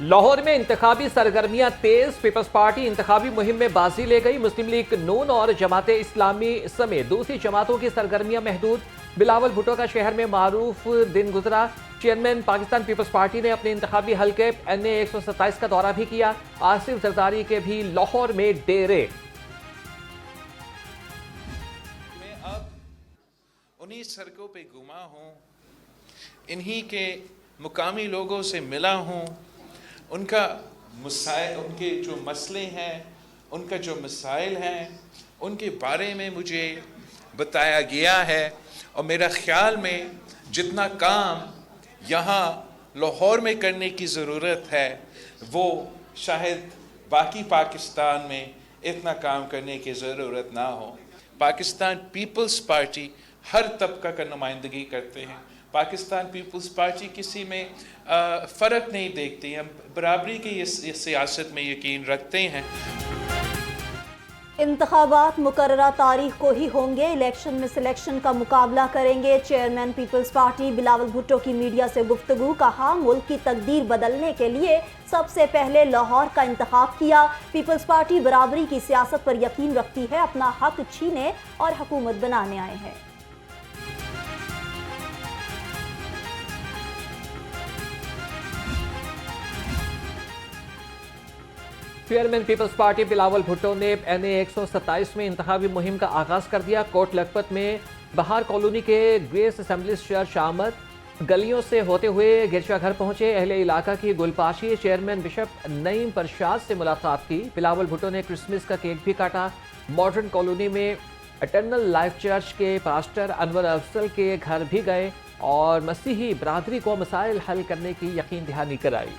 लाहौर में इंतखाबी सरगर्मियां तेज। Peoples party इंतखाबी मुहिम में बाजी ले गई। मुस्लिम लीग नून और जमात इस्लामी समेत दूसरी जमातों की सरगर्मियां महदूद। बिलावल भुट्टो का शहर में मारूफ दिन गुजरा। चेयरमैन पाकिस्तान पीपल्स पार्टी ने अपने इंतखाबी हल्के NA 127 का दौरा भी किया। आसिफ जरदारी के भी लाहौर में डेरे। मैं अब उन्हीं सड़कों पे घुमा हूँ, इन्हीं के मुकामी लोगों से मिला हूँ। उनका उनके जो मसले हैं, उनका जो मसाइल हैं, उनके बारे में मुझे बताया गया है। और मेरा ख्याल में जितना काम यहाँ लाहौर में करने की ज़रूरत है, वो शायद बाकी पाकिस्तान में इतना काम करने की ज़रूरत ना हो। पाकिस्तान पीपल्स पार्टी हर तबका का नुमाइंदगी करते हैं। पाकिस्तान पीपल्स पार्टी किसी में फ़र्क नहीं देखती। हम बराबरी की इस सियासत में यकीन रखते हैं। इंतखाबात मुकर्ररा तारीख को ही होंगे। इलेक्शन में सिलेक्शन का मुकाबला करेंगे। Chairman Peoples Party Bilawal Bhutto की मीडिया से गुफ्तगू। कहा, मुल्क की तकदीर बदलने के लिए सबसे पहले लाहौर का इंतखाब किया। पीपल्स पार्टी बराबरी की सियासत पर यकीन रखती है। अपना हक छीने और हुकूमत बनाने आए हैं। Chairman Peoples Party Bilawal Bhutto ने NA 127 में इंतखाबी मुहिम का आगाज कर दिया। कोट लखपत में बहार कॉलोनी के ग्रेस असेंबली चर्च आमद। गलियों से होते हुए गिरजाघर पहुंचे। अहले इलाका की गुलपाशी। चेयरमैन बिशप नईम प्रसाद से मुलाकात की। बिलावल भुट्टो ने क्रिसमस का केक भी काटा। मॉडर्न कॉलोनी में एटर्नल लाइफ चर्च के पास्टर अनवर अफजल के घर भी गए और मसीही बरादरी को मसाइल हल करने की यकीन दहानी कराई।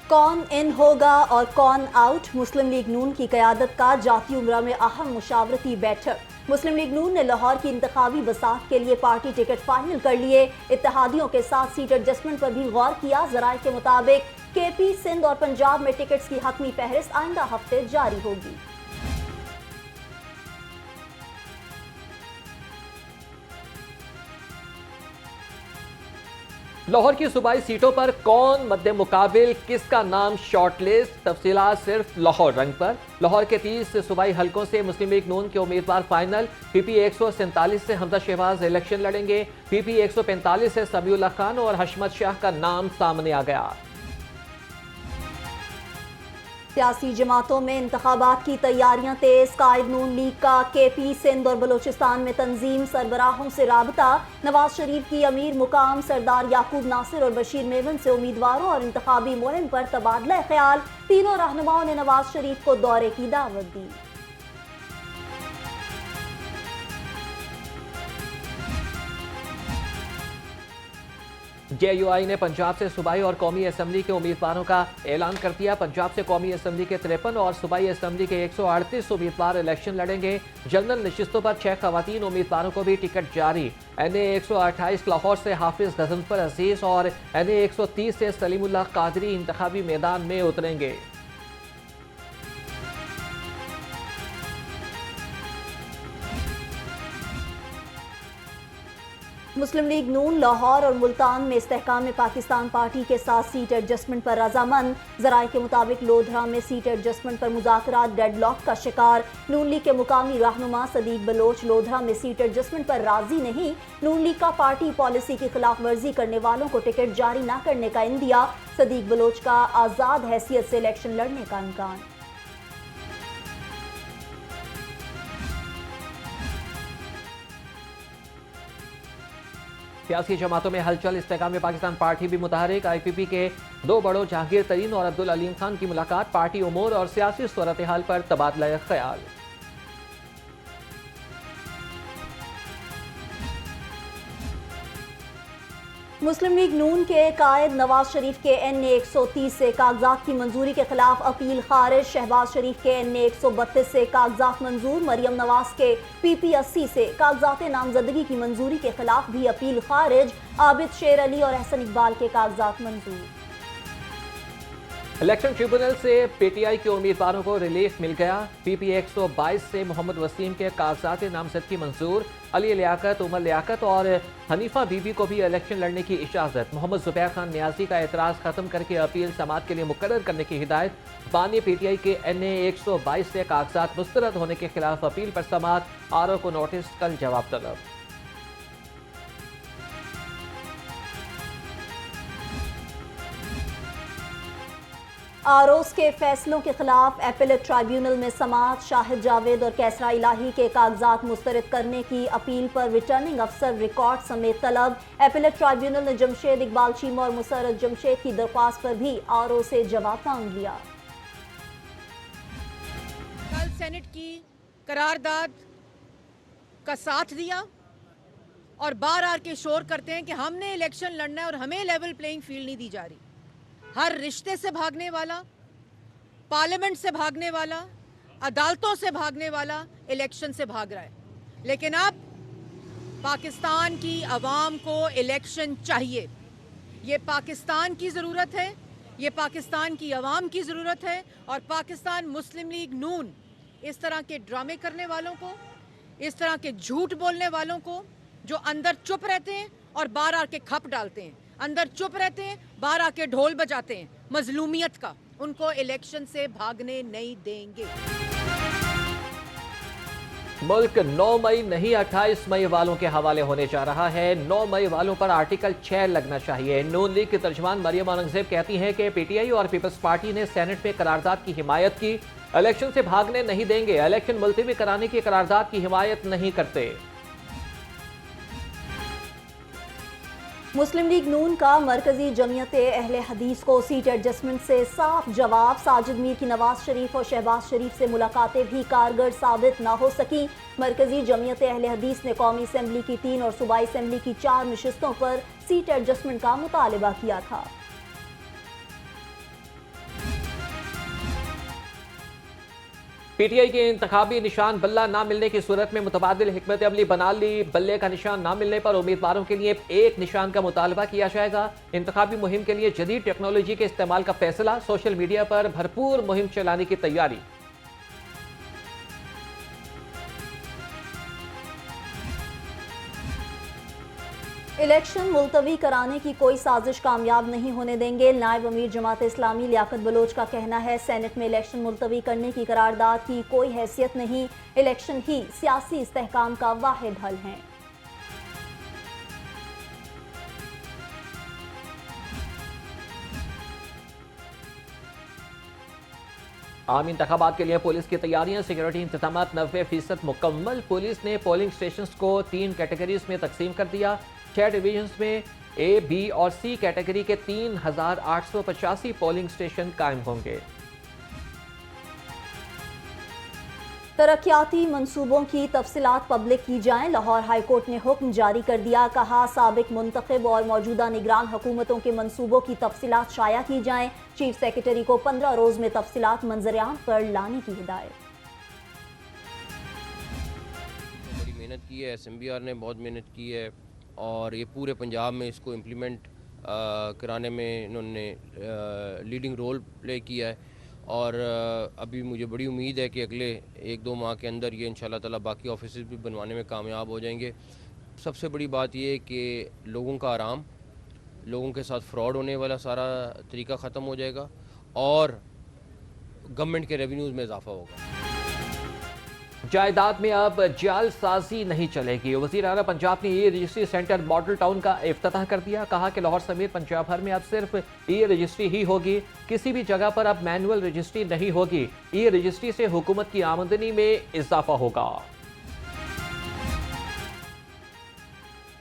कौन इन होगा और कौन आउट, मुस्लिम लीग नून की क़यादत का जाती उमरा में अहम मुशावरती बैठक। मुस्लिम लीग नून ने लाहौर की इंतखाबी बसात के लिए पार्टी टिकट फाइनल कर लिए। इत्तेहादियों के साथ सीट एडजस्टमेंट पर भी गौर किया। ज़राए के मुताबिक KP, सिंध और पंजाब में टिकट्स की हतमी फहरिस्त आइंदा हफ्ते जारी होगी। लाहौर की सूबाई सीटों पर कौन मद्दे मुकाबिल, किसका नाम शॉर्टलिस्ट, तफसीलात सिर्फ लाहौर रंग पर। लाहौर के 30 सूबाई हलकों से मुस्लिम लीग नून के उम्मीदवार फाइनल। PP 147 से हमजा शहबाज इलेक्शन लड़ेंगे। PP 145 से समीउल्लाह खान और हशमत शाह का नाम सामने आ गया। सियासी जमातों में इंतखाबात की तैयारियां तेज। कायद नून लीग का KP, सिंध और बलोचिस्तान में तंजीम सरबराहों से राबता। नवाज शरीफ की अमीर मुकाम सरदार याकूब नासिर और बशीर मेमन से उम्मीदवारों और इंतखाबी मुहिम पर तबादला ख्याल। तीनों रहनुमाओं ने नवाज शरीफ को दौरे की दावत दी। JUI ने पंजाब से सूबाई और कौमी असम्बली के उम्मीदवारों का ऐलान कर दिया। पंजाब से कौमी असम्बली के 53 और सूबाई असम्बली के 138 उम्मीदवार इलेक्शन लड़ेंगे। जनरल नशिस्तों पर 6 खवातीन उम्मीदवारों को भी टिकट जारी। NA 128 लाहौर से हाफिज गजनफर अजीज और NA 130 से सलीमुल्लाह कादरी इंतखाबी मैदान में उतरेंगे। मुस्लिम लीग नून लाहौर और मुल्तान में इस्तेहकाम पाकिस्तान पार्टी के साथ सीट एडजस्टमेंट पर रजामंद। ज़राए के मुताबिक लोधरा में सीट एडजस्टमेंट पर मुज़ाकरात डेडलॉक का शिकार। नून लीग के मुकामी रहनुमा सदीक बलोच लोधरा में सीट एडजस्टमेंट पर राजी नहीं। नून लीग का पार्टी पॉलिसी की खिलाफ वर्जी करने वालों को टिकट जारी न करने का इंदिया। सदीक बलोच का आज़ाद हैसियत से इलेक्शन लड़ने का इम्कान। सियासी जमातों में हलचल। इस्तेहकाम पाकिस्तान पार्टी भी मुतहरिक। IPP के 2 बड़ों जहांगीर तरीन और अब्दुल अलीम खान की मुलाकात। पार्टी उमूर और सियासी सूरत हाल पर तबादला ख्याल। मुस्लिम लीग नून के कायद नवाज शरीफ के NA 130 से कागजात की मंजूरी के खिलाफ अपील खारिज। शहबाज शरीफ के NA 132 से कागजात मंजूर। मरियम नवाज के PP 80 से कागजात नामजदगी की मंजूरी के खिलाफ भी अपील खारिज। आबिद शेर अली और एहसन इकबाल के कागजात मंजूर। इलेक्शन ट्रिब्यूनल से पीटीआई के उम्मीदवारों को रिलीफ मिल गया। पीपी 122 से मोहम्मद वसीम के कागजात नामजदगी मंजूर। अली लियाकत, उमर लियाकत और हनीफा बीबी को भी इलेक्शन लड़ने की इजाजत। मोहम्मद जुबैर खान नियाजी का एतराज खत्म करके अपील समाअत के लिए मुकर्रर करने की हिदायत। बानी पीटीआई के NA 122 से कागजात मुस्तरद होने के खिलाफ अपील पर समाअत। RO को नोटिस, कल जवाब तलब। आरोस के फैसलों के खिलाफ एपेलेट ट्राइब्यूनल में समाअत। शाहिद जावेद और कैसरा इलाही के कागजात मुस्तरद करने की अपील पर रिटर्निंग अफसर रिकॉर्ड समेत तलब। एपेलेट ट्राइब्यूनल ने जमशेद इकबाल चीमा और मुसर्रत जमशेद की दरख्वास्त पर भी आरओ से जवाब मांग लिया। कल सेनेट की करारदाद का साथ दिया और बार आर के शोर करते हैं कि हमने इलेक्शन लड़ना है और हमें लेवल प्लेइंग फील्ड नहीं दी जा रही। हर रिश्ते से भागने वाला, पार्लियामेंट से भागने वाला, अदालतों से भागने वाला इलेक्शन से भाग रहा है। लेकिन अब पाकिस्तान की आवाम को इलेक्शन चाहिए। ये पाकिस्तान की ज़रूरत है, ये पाकिस्तान की आवाम की ज़रूरत है। और पाकिस्तान मुस्लिम लीग नून इस तरह के ड्रामे करने वालों को, इस तरह के झूठ बोलने वालों को, जो अंदर चुप रहते हैं और बाहर आके खप डालते हैं, अंदर चुप रहते हैं, बाहर आके ढोल बजाते हैं मजलूमियत का, उनको इलेक्शन से भागने नहीं देंगे। मुल्क 9 मई नहीं 28 मई वालों के हवाले होने जा रहा है। 9 मई वालों पर आर्टिकल 6 लगना चाहिए। नून लीग की तर्जमान मरियम औरंगजेब कहती हैं कि पीटीआई और पीपल्स पार्टी ने सेनेट में करारदाद की हिमायत की, इलेक्शन से भागने नहीं देंगे। इलेक्शन मुलतवी कराने की करारदाद की हिमायत नहीं करते। मुस्लिम लीग नून का मरकजी जमीयत अहले हदीस को सीट एडजस्टमेंट से साफ जवाब। साजिद मीर की नवाज शरीफ और शहबाज शरीफ से मुलाकातें भी कारगर साबित न हो सकी। मरकजी जमीयत अहले हदीस ने कौमी असम्बली की 3 और सूबाई असम्बली की 4 नशिस्तों पर सीट एडजस्टमेंट का मुतालबा किया था। पीटीआई के इंतखाबी निशान बल्ला ना मिलने की सूरत में मुतबादिल हिकमत अमली बना ली। बल्ले का निशान ना मिलने पर उम्मीदवारों के लिए एक निशान का मुतालबा किया जाएगा। इंतखाबी मुहिम के लिए जदीद टेक्नोलॉजी के इस्तेमाल का फैसला। सोशल मीडिया पर भरपूर मुहिम चलाने की तैयारी। इलेक्शन मुलतवी कराने की कोई साजिश कामयाब नहीं होने देंगे। नायब अमीर जमात इस्लामी लियाकत बलोच का कहना है, सेनेट में इलेक्शन मुलतवी करने की करारदाद की कोई हैसियत नहीं। इलेक्शन ही सियासी इस्तेहकाम का वाहिद हल है। आम इंतखाबात के लिए पुलिस की तैयारियां। सिक्योरिटी इंतजाम 90% मुकम्मल। पुलिस ने पोलिंग स्टेशन को 3 कैटेगरीज में तकसीम कर दिया। 6 डिवीजन्स में A, B और C कैटेगरी के 3885 पोलिंग स्टेशन कायम होंगे। तरक्याती मंसूबों की तफसीलात पब्लिक की जाएं। लाहौर हाईकोर्ट ने हुक्म जारी कर दिया। कहा, साबिक मुंतखब और मौजूदा निगरान हुकूमतों के मंसूबों की तफसीलात शाया की जाएं। चीफ सेक्रेटरी को 15 रोज में तफसीलात मंजर-ए-आम पर लाने की हिदायत। बड़ी मेहनत की है, SMBR ने बहुत मेहनत की है और ये पूरे पंजाब में इसको इम्प्लीमेंट कराने में इन्होंने लीडिंग रोल प्ले किया है। और अभी मुझे बड़ी उम्मीद है कि अगले 1-2 माह के अंदर ये इंशाल्लाह ताला बाकी ऑफिस भी बनवाने में कामयाब हो जाएंगे। सबसे बड़ी बात ये है कि लोगों का आराम, लोगों के साथ फ्रॉड होने वाला सारा तरीका ख़त्म हो जाएगा और गवर्नमेंट के रेवेन्यूज़ में इजाफा होगा। जायदाद में अब जालसाजी नहीं चलेगी। वज़ीर आला पंजाब ने e registry centre model town का इफ्तिताह कर दिया। कहा कि लाहौर समेत पंजाब भर में अब सिर्फ ई रजिस्ट्री ही होगी, किसी भी जगह पर अब मैनुअल रजिस्ट्री नहीं होगी। ई रजिस्ट्री से हुकूमत की आमदनी में इजाफा होगा।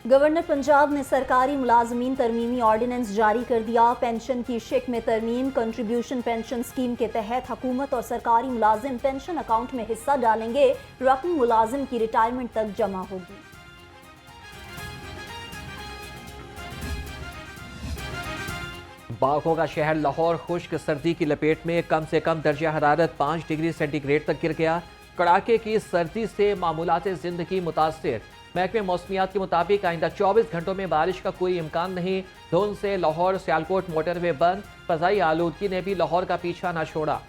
गवर्नर पंजाब ने सरकारी मुलाजमीन तरमीमी ऑर्डिनेंस जारी कर दिया। पेंशन की शिक में तरमीम। कंट्रीब्यूशन पेंशन स्कीम के तहत हुकूमत और सरकारी मुलाजिम पेंशन अकाउंट में हिस्सा डालेंगे। रकम मुलाजिम की रिटायरमेंट तक जमा होगी। बागों का शहर लाहौर खुश्क सर्दी की लपेट में। कम से कम दर्जा हरारत 5 डिग्री सेंटीग्रेड तक गिर गया। कड़ाके की सर्दी से मामूलात जिंदगी मुतासिर। महकमे मौसमियात के मुताबिक आइंदा 24 घंटों में बारिश का कोई इम्कान नहीं। धुंध से लाहौर सियालकोट मोटरवे बंद। फजाई आलूदगी ने भी लाहौर का पीछा न छोड़ा।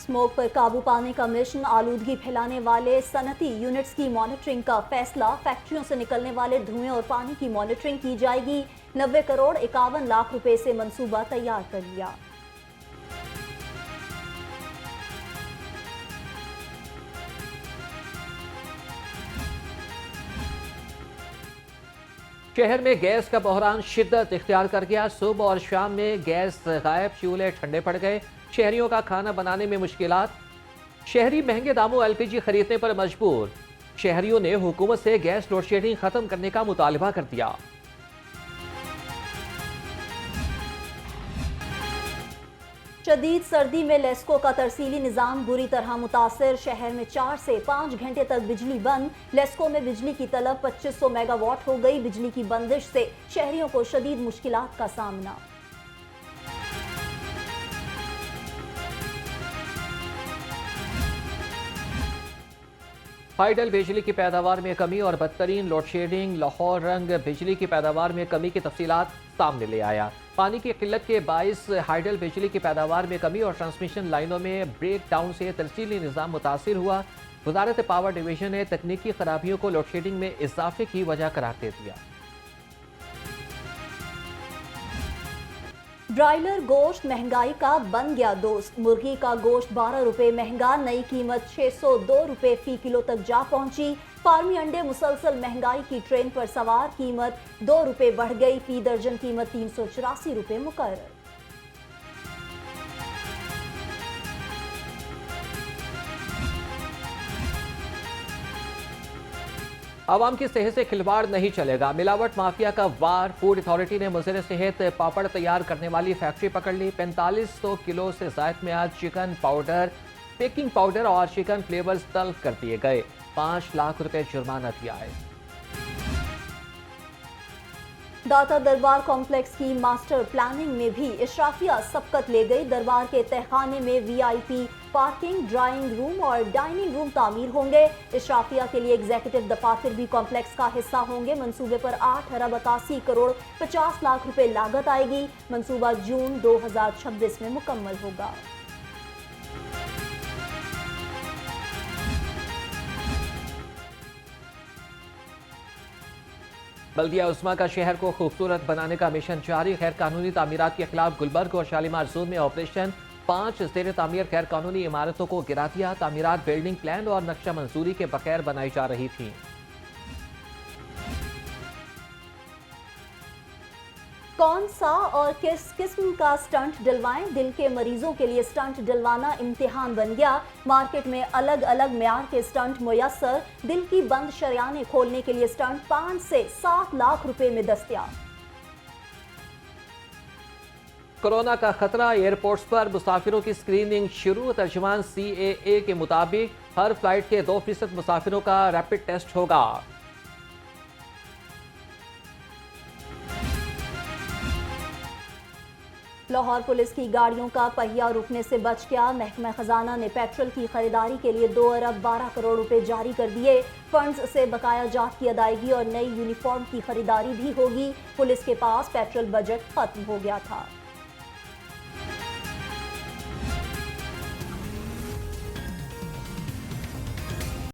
स्मोक पर काबू पाने का मिशन, आलूदगी फैलाने वाले सनती यूनिट्स की मॉनिटरिंग का फैसला। फैक्ट्रियों से निकलने वाले धुएं और पानी की मॉनिटरिंग की जाएगी। 90 करोड़ 51 लाख रुपए से मंसूबा तैयार कर लिया। शहर में गैस का बहरान शिद्दत इख्तियार कर गया। सुबह और शाम में गैस गायब, चूल्हे ठंडे पड़ गए। शहरियों का खाना बनाने में मुश्किलात। शहरी महंगे दामों एलपीजी खरीदने पर मजबूर। शहरियों ने हुकूमत से गैस लोड शेडिंग खत्म करने का मुतालबा कर दिया। शदीद सर्दी में लेस्को का तरसीली निज़ाम बुरी तरह मुतासर। शहर में 4 से 5 घंटे तक बिजली बंद। लेस्को में बिजली की तलब 2500 मेगावाट हो गई। बिजली की बंदिश से शहरियों को शदीद मुश्किलात का सामना। हाइडल बिजली की पैदावार में कमी और बदतरीन लोड शेडिंग। लाहौर रंग बिजली की पैदावार में कमी की तफसीलात सामने ले आया। पानी की किल्लत के बाइस हाइडल बिजली की पैदावार में कमी और ट्रांसमिशन लाइनों में ब्रेक डाउन से तरसीली निज़ाम मुतासिर हुआ। वजारत पावर डिवीजन ने तकनीकी खराबियों को लोड शेडिंग में इजाफे की वजह करार दे दिया। ब्रायलर गोश्त महंगाई का बन गया दोस्त। मुर्गी का गोश्त 12 रुपए महंगा। नई कीमत 602 रुपए फी किलो तक जा पहुंची। फार्मी अंडे मुसलसल महंगाई की ट्रेन पर सवार। कीमत 2 रुपए बढ़ गई। फी दर्जन कीमत 384 रुपए मुकर्रर। आवाम की सेहत से खिलवाड़ नहीं चलेगा। मिलावट माफिया का वार। फूड अथॉरिटी ने मुज़र सेहत पापड़ तैयार करने वाली फैक्ट्री पकड़ ली। 4500 किलो से ज़ायद में आज चिकन पाउडर, बेकिंग पाउडर और चिकन फ्लेवर्स तल्फ कर दिए गए। 5 लाख रुपए जुर्माना दिया है। दाता दरबार कॉम्प्लेक्स की मास्टर प्लानिंग में भी इशराफिया सबकत ले गई। दरबार के तहखाने में वीआईपी पार्किंग, ड्राइंग रूम और डाइनिंग रूम तामीर होंगे। इशराफिया के लिए एग्जीक्यूटिव दफातर भी कॉम्प्लेक्स का हिस्सा होंगे। मंसूबे पर 8 अरब 81 करोड़ 50 लाख रुपए लागत आएगी। मंसूबा जून 2026 में मुकम्मल होगा। बल्दिया उस्मा का शहर को खूबसूरत बनाने का मिशन जारी। गैर कानूनी तामीरात के खिलाफ गुलबर्ग और शालीमार जोन में ऑपरेशन। 5 ज़ेर तामीर गैर कानूनी इमारतों को गिरा दिया। तामीरात बिल्डिंग प्लान और नक्शा मंजूरी के बगैर बनाई जा रही थी। कौन सा और किस किस्म का स्टंट डलवाएं? दिल के मरीजों के लिए स्टंट डलवाना इम्तिहान बन गया। मार्केट में अलग अलग म्यार के स्टंट मुयस्सर। दिल की बंद शरियानें खोलने के लिए स्टंट 5 से 7 लाख रुपए में दस्तयाब। कोरोना का खतरा। एयरपोर्ट्स पर मुसाफिरों की स्क्रीनिंग शुरू। तर्जुमान CAA के मुताबिक हर फ्लाइट के 2% मुसाफिरों का रैपिड टेस्ट होगा। लाहौर पुलिस की गाड़ियों का पहिया रुकने से बच गया। महकमा खजाना ने पेट्रोल की खरीदारी के लिए 2 अरब 12 करोड़ रुपए जारी कर दिए। फंड्स से बकाया जात की अदायगी और नई यूनिफॉर्म की खरीदारी भी होगी। पुलिस के पास पेट्रोल बजट खत्म हो गया था।